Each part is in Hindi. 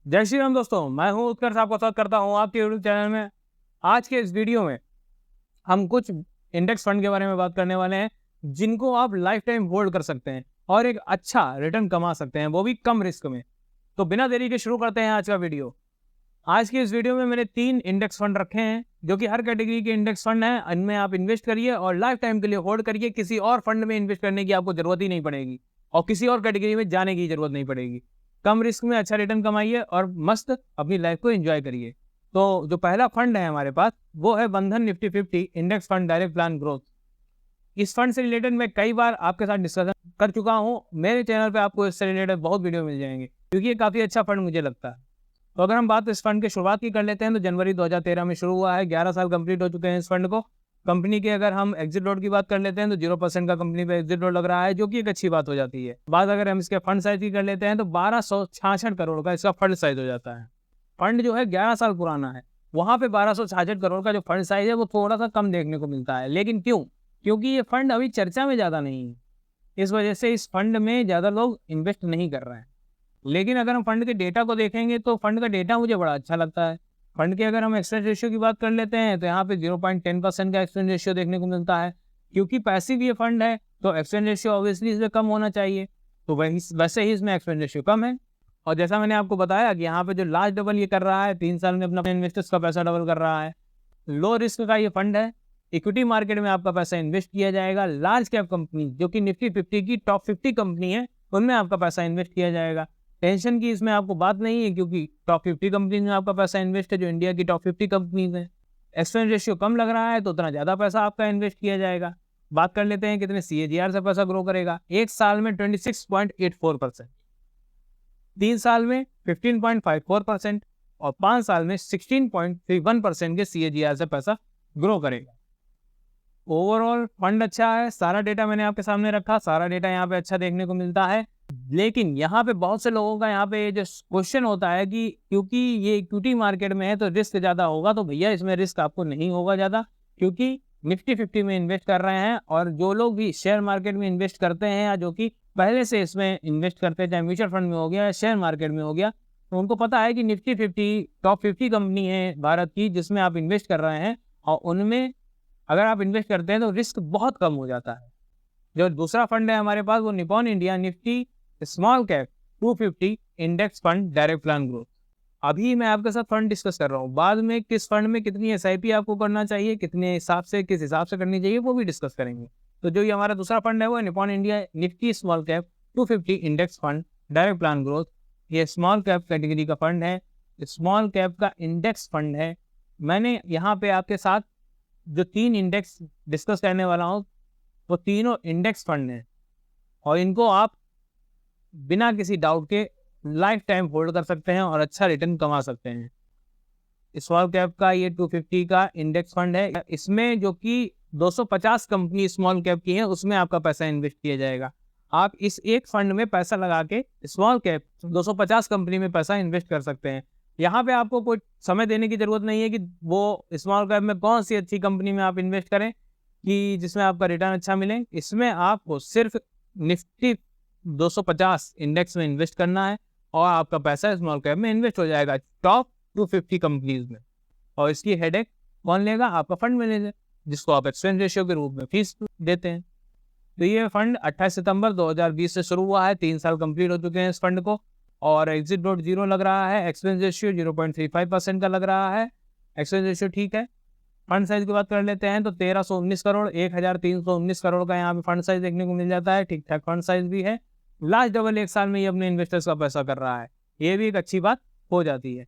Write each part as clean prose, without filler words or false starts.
जय श्री राम दोस्तों, मैं हूं उत्कर्ष, आपका स्वागत करता हूं आपके यूट्यूब चैनल में। आज के इस वीडियो में हम कुछ इंडेक्स फंड के बारे में बात करने वाले हैं जिनको आप लाइफ टाइम होल्ड कर सकते हैं और एक अच्छा रिटर्न कमा सकते हैं, वो भी कम रिस्क में। तो बिना देरी के शुरू करते हैं आज का वीडियो। आज की इस वीडियो में मैंने 3 इंडेक्स फंड रखे हैं जो कि हर कैटेगरी के इंडेक्स फंड हैं। इनमें आप इन्वेस्ट करिए और लाइफ टाइम के लिए होल्ड करिए। किसी और फंड में इन्वेस्ट करने की आपको जरूरत ही नहीं पड़ेगी और किसी और कैटेगरी में जाने की जरूरत नहीं पड़ेगी। कम रिस्क में अच्छा रिटर्न कमाइए और मस्त अपनी लाइफ को एंजॉय करिए। तो जो पहला फंड है हमारे पास वो है बंधन Nifty 50 index fund direct plan growth. इस फंड से रिलेटेड मैं कई बार आपके साथ डिस्कशन कर चुका हूं। मेरे चैनल पे आपको इससे रिलेटेड बहुत वीडियो मिल जाएंगे क्योंकि ये काफ़ी अच्छा फंड मुझे लगता है। तो अगर हम बात इस फंड की शुरुआत की कर लेते हैं तो जनवरी 2013 में शुरू हुआ है। 11 साल कंप्लीट हो चुके हैं इस फंड को। कंपनी की अगर हम एग्जिट लोड की बात कर लेते हैं तो 0% का कंपनी पे एग्जिट लोड लग रहा है, जो कि एक अच्छी बात हो जाती है। बात अगर हम इसके फंड साइज की कर लेते हैं तो 1266 करोड़ का इसका फंड साइज हो जाता है। फंड जो है 11 साल पुराना है, वहाँ पे 1266 करोड़ का जो फंड साइज है वो थोड़ा सा कम देखने को मिलता है। लेकिन क्यों? क्योंकि ये फंड अभी चर्चा में ज़्यादा नहीं है, इस वजह से इस फंड में ज़्यादा लोग इन्वेस्ट नहीं कर रहे हैं। लेकिन अगर हम फंड के डेटा को देखेंगे तो फंड का डेटा मुझे बड़ा अच्छा लगता है। फंड के अगर हम एक्सचेंज रेशियो की बात कर लेते हैं तो यहाँ पे 0.10% का एक्सचेंज रेशियो देखने को मिलता है। क्योंकि पैसिव ये फंड है तो एक्सचेंज रेशियो ऑब्वियसली इसमें कम होना चाहिए, तो वैसे ही इसमें एक्सचेंज रेशियो कम है। और जैसा मैंने आपको बताया कि यहाँ पे जो लार्ज डबल ये कर रहा है, 3 साल में अपना इन्वेस्टर्स का पैसा डबल कर रहा है। लो रिस्क का ये फंड है। इक्विटी मार्केट में आपका पैसा इन्वेस्ट किया जाएगा। लार्ज कैप कंपनी जो कि निफ्टी 50 की टॉप 50 कंपनी है उनमें आपका पैसा इन्वेस्ट किया जाएगा। टेंशन की इसमें आपको बात नहीं है क्योंकि टॉप 50 कंपनी में आपका पैसा इन्वेस्ट है, जो इंडिया की टॉप 50 कंपनीज है। एक्सचेंज रेशियो कम लग रहा है तो उतना ज़्यादा पैसा आपका इन्वेस्ट किया जाएगा। बात कर लेते हैं कितने CAGR से पैसा ग्रो करेगा। 1 साल में 26.84%, 3 साल में 15.54% और 5 साल में 16.31% के CAGR से पैसा ग्रो करेगा। ओवरऑल फंड अच्छा है। सारा डेटा मैंने आपके सामने रखा, सारा डेटा यहाँ पे अच्छा देखने को मिलता है। लेकिन यहाँ पे बहुत से लोगों का यहाँ पे जो क्वेश्चन होता है कि क्योंकि ये इक्विटी मार्केट में है तो रिस्क ज़्यादा होगा। तो भैया इसमें रिस्क आपको नहीं होगा ज़्यादा, क्योंकि निफ्टी 50 में इन्वेस्ट कर रहे हैं। और जो लोग भी शेयर मार्केट में इन्वेस्ट करते हैं या जो कि पहले से इसमें इन्वेस्ट करते हैं, चाहे म्यूचुअल फंड में हो गया या शेयर मार्केट में हो गया, तो उनको पता है कि निफ्टी 50 टॉप 50 कंपनी है भारत की जिसमें आप इन्वेस्ट कर रहे हैं और उनमें अगर आप इन्वेस्ट करते हैं तो रिस्क बहुत कम हो जाता है। जो दूसरा फंड है हमारे पास वो Nippon India Nifty small cap 250 index fund direct plan growth. अभी मैं आपके साथ फंड डिस्कस कर रहा हूँ, बाद में किस फंड में कितनी SIP आपको करना चाहिए, कितने हिसाब से किस हिसाब से करनी चाहिए वो भी डिस्कस करेंगे। तो जो ये हमारा दूसरा फंड है वो Nippon India Nifty small cap 250 index fund direct plan growth. ये स्मॉल कैप कैटेगरी का फंड है, स्मॉल कैप का इंडेक्स फंड है। मैंने यहाँ पे आपके साथ जो 3 इंडेक्स डिस्कस करने वाला हूँ वो तीनों इंडेक्स फंड हैं और इनको आप बिना किसी डाउट के लाइफ टाइम होल्ड कर सकते हैं और अच्छा रिटर्न कमा सकते हैं। स्मॉल कैप का ये 250 का इंडेक्स फंड है। इसमें जो कि 250 कंपनी स्मॉल कैप की है उसमें आपका पैसा इन्वेस्ट किया जाएगा। आप इस एक फंड में पैसा लगा के स्मॉल कैप 250 कंपनी में पैसा इन्वेस्ट कर सकते हैं। यहाँ पे आपको कोई समय देने की जरूरत नहीं है कि वो स्मॉल कैप में कौन सी अच्छी कंपनी में आप इन्वेस्ट करें कि जिसमें आपका रिटर्न अच्छा मिले। इसमें आपको सिर्फ निफ्टी 250 इंडेक्स में इन्वेस्ट करना है और आपका पैसा स्मॉल कैप में इन्वेस्ट हो जाएगा टॉप 250 कंपनीज में। और इसकी हेडेक कौन लेगा? आपका फंड मैनेजर, जिसको आप एक्सचेंज रेशियो के रूप में फीस देते हैं। तो ये फंड 28 सितंबर 2020 से शुरू हुआ है। 3 साल कंप्लीट हो चुके हैं इस फंड को और एग्जिट लोड 0 लग रहा है। एक्सचेंज रेशियो 0.35% का लग रहा है। एक्सचेंज रेशियो ठीक है। फंड साइज की बात कर लेते हैं तो 1319 करोड़ 1319 करोड़ का यहाँ पे फंड साइज देखने को मिल जाता है। ठीक ठाक फंड साइज भी है। लास्ट डबल 1 साल में ये अपने इन्वेस्टर्स का पैसा कर रहा है, ये भी एक अच्छी बात हो जाती है।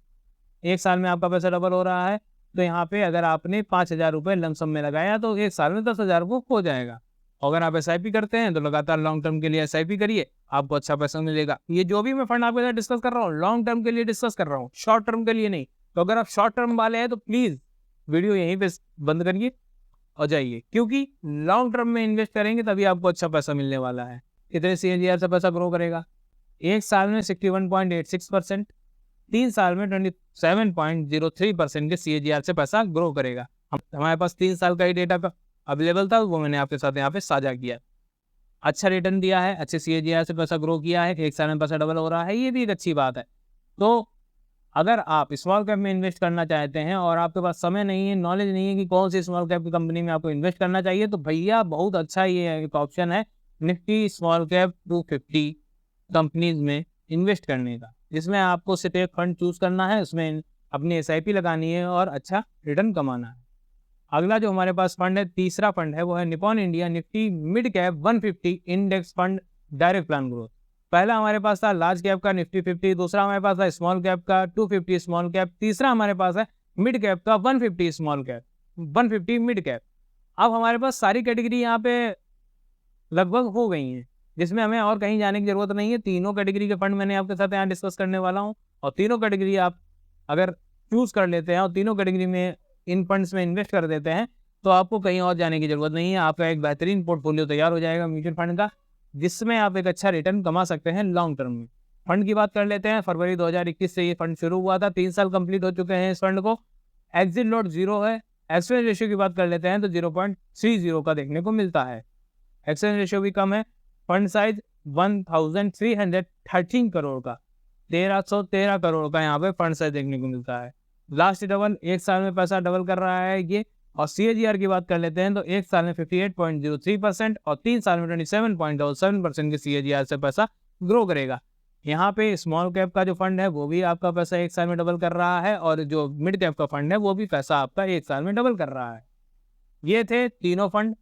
1 साल में आपका पैसा डबल हो रहा है तो यहाँ पे अगर आपने 5,000 रुपये लमसम में लगाया तो 1 साल में 10,000 हो जाएगा। अगर आप SIP करते हैं तो लगातार लॉन्ग टर्म के लिए SIP करिए, आपको अच्छा पैसा मिलेगा। ये जो भी मैं फंड आपके साथ डिस्कस कर रहा हूँ लॉन्ग टर्म के लिए डिस्कस कर रहा हूँ, शॉर्ट टर्म के लिए नहीं। तो अगर आप शॉर्ट टर्म वाले हैं तो प्लीज़ वीडियो यहीं पे बंद करिए और जाइए, क्योंकि लॉन्ग टर्म में इन्वेस्ट करेंगे तभी आपको अच्छा पैसा मिलने वाला है। कितने CAGR से पैसा ग्रो करेगा? 1 साल में 61.86%, 3 साल में 27.03% के CAGR से पैसा ग्रो करेगा। हमारे पास 3 साल का ही डेटा अवेलेबल था, वो मैंने आपके साथ यहाँ पे साझा किया। अच्छा रिटर्न दिया है, अच्छे CAGR से पैसा ग्रो किया है, 1 साल में पैसा डबल हो रहा है, ये भी एक अच्छी बात है। तो अगर आप स्मॉल कैप में इन्वेस्ट करना चाहते हैं और आपके पास समय नहीं है, नॉलेज नहीं है कि कौन सी स्मॉल कैप की कंपनी में आपको इन्वेस्ट करना चाहिए, तो भैया बहुत अच्छा ये एक ऑप्शन है निफ्टी स्मॉल कैप 250 कंपनीज में इन्वेस्ट करने का, जिसमें आपको सिर्फ एक फंड चूज करना है, उसमें अपनी SIP लगानी है और अच्छा रिटर्न कमाना है। अगला जो हमारे पास फंड है, तीसरा फंड है, वो है Nippon India Nifty mid cap 150 index fund direct plan growth. पहला हमारे पास था लार्ज कैप का निफ्टी 50, दूसरा हमारे पास था स्मॉल कैप का 250 स्मॉल कैप, तीसरा हमारे पास है मिड कैप का 150 स्मॉल कैप 150 मिड कैप। अब हमारे पास सारी कैटेगरी यहाँ पे लगभग हो गई हैं, जिसमें हमें और कहीं जाने की जरूरत नहीं है। तीनों कैटेगरी के फंड मैंने आपके साथ यहाँ डिस्कस करने वाला हूँ, और तीनों कैटेगरी आप अगर चूज कर लेते हैं और तीनों कैटेगरी में इन फंड्स में इन्वेस्ट कर देते हैं, तो आपको कहीं और जाने की जरूरत नहीं है। आपका एक बेहतरीन पोर्टफोलियो तैयार हो जाएगा म्यूचुअल फंड का, जिसमें आप एक अच्छा रिटर्न कमा सकते हैं लॉन्ग टर्म में। फंड की बात कर लेते हैं। फरवरी 2021 से ये फंड शुरू हुआ था, 3 साल कंप्लीट हो चुके हैं इस फंड को। एग्जिट लोड 0 है। एक्सचेंज रेशियो की बात कर लेते हैं तो 0.30 का देखने को मिलता है। एक्सचेंज रेशियो भी कम है। फंड साइज 1313 करोड़ का, 1313 करोड़ का यहाँ पे फंड साइज देखने को मिलता है। लास्ट डबल, एक साल में पैसा डबल कर रहा है ये। और CAGR की बात कर लेते हैं तो एक साल में 58.03% और 3 साल में 27.77% के CAGR से पैसा ग्रो करेगा। यहाँ पे स्मॉल कैप का जो फंड है वो भी आपका पैसा एक साल में डबल कर रहा है, और जो मिड कैप का फंड है वो भी पैसा आपका एक साल में डबल कर रहा है। ये थे तीनों फंड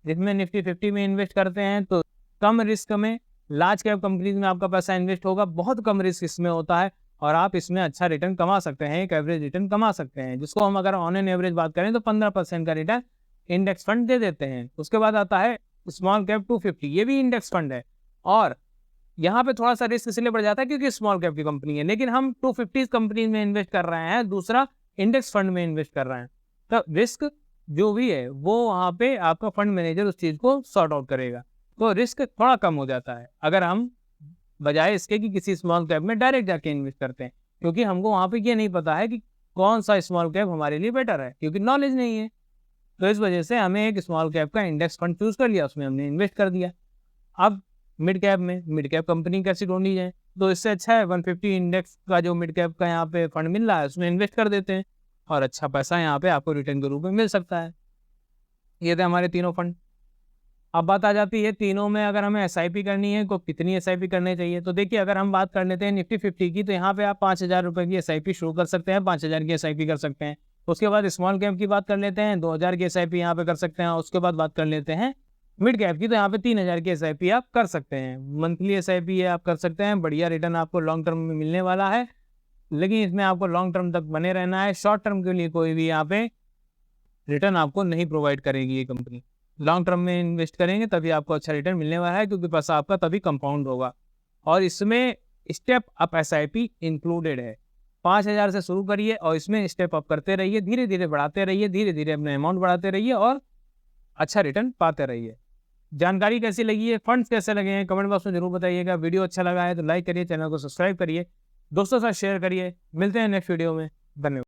जिसमें निफ्टी 50 में इन्वेस्ट करते हैं, तो कम रिस्क में लार्ज कैप कंपनीज में आपका पैसा इन्वेस्ट होगा। बहुत कम रिस्क इसमें होता है और आप इसमें अच्छा रिटर्न कमा सकते हैं, एक एवरेज रिटर्न कमा सकते हैं, जिसको हम अगर ऑन एन एवरेज बात करें तो 15% का रिटर्न इंडेक्स फंड दे देते हैं। उसके बाद आता है स्मॉल कैप 250, ये भी इंडेक्स फंड है, और यहाँ पे थोड़ा सा रिस्क इसलिए बढ़ जाता है क्योंकि स्मॉल कैप की कंपनी है, लेकिन हम 250 कंपनी में इन्वेस्ट कर रहे हैं, दूसरा इंडेक्स फंड में इन्वेस्ट कर रहे हैं, तो रिस्क जो भी है वो वहाँ पे आपका फंड मैनेजर उस चीज को सॉर्ट आउट करेगा, तो रिस्क थोड़ा कम हो जाता है अगर हम बजाय इसके कि किसी स्मॉल कैप में डायरेक्ट जाके इन्वेस्ट करते हैं, क्योंकि हमको वहाँ पे ये नहीं पता है कि कौन सा स्मॉल कैप हमारे लिए बेटर है, क्योंकि नॉलेज नहीं है। तो इस वजह से हमें एक स्मॉल कैप का इंडेक्स फंड चूज कर लिया, उसमें हमने इन्वेस्ट कर दिया। अब मिड कैप कंपनी कैसी ढूंढी जाए, तो इससे अच्छा है 150 इंडेक्स का जो मिड कैप का यहाँ पे फंड मिल रहा है उसमें इन्वेस्ट कर देते हैं, और अच्छा पैसा यहाँ पे आपको रिटर्न के रूप में मिल सकता है। ये थे हमारे तीनों फंड। अब बात आ जाती है तीनों में अगर हमें SIP करनी है तो कितनी SIP करनी चाहिए। तो देखिए, अगर हम बात कर लेते हैं निफ्टी 50 की, तो यहाँ पे आप 5,000 रुपये की SIP शुरू कर सकते हैं, 5,000 की SIP कर सकते हैं। उसके बाद स्मॉल कैप की बात कर लेते हैं, 2,000 की SIP यहाँ पे कर सकते हैं। उसके बाद बात कर लेते हैं मिड कैप की, तो यहाँ पे 3,000 की SIP आप कर सकते हैं। मंथली SIP ये आप कर सकते हैं, बढ़िया रिटर्न आपको लॉन्ग टर्म में मिलने वाला है, लेकिन इसमें आपको लॉन्ग टर्म तक बने रहना है। शॉर्ट टर्म के लिए कोई भी यहाँ पे रिटर्न आपको नहीं प्रोवाइड करेगी ये कंपनी। लॉन्ग टर्म में इन्वेस्ट करेंगे तभी आपको अच्छा रिटर्न मिलने वाला है, क्योंकि पैसा आपका तभी कंपाउंड होगा। और इसमें स्टेप अप SIP इंक्लूडेड है। 5,000 से शुरू करिए और इसमें स्टेप अप करते रहिए, धीरे धीरे बढ़ाते रहिए, धीरे धीरे अपने अमाउंट बढ़ाते रहिए और अच्छा रिटर्न पाते रहिए। जानकारी कैसी लगी है, फंड्स कैसे लगे हैं, कमेंट बॉक्स में जरूर बताइएगा। वीडियो अच्छा लगा है तो लाइक करिए, चैनल को सब्सक्राइब करिए, दोस्तों के साथ शेयर करिए। मिलते हैं नेक्स्ट वीडियो में। धन्यवाद।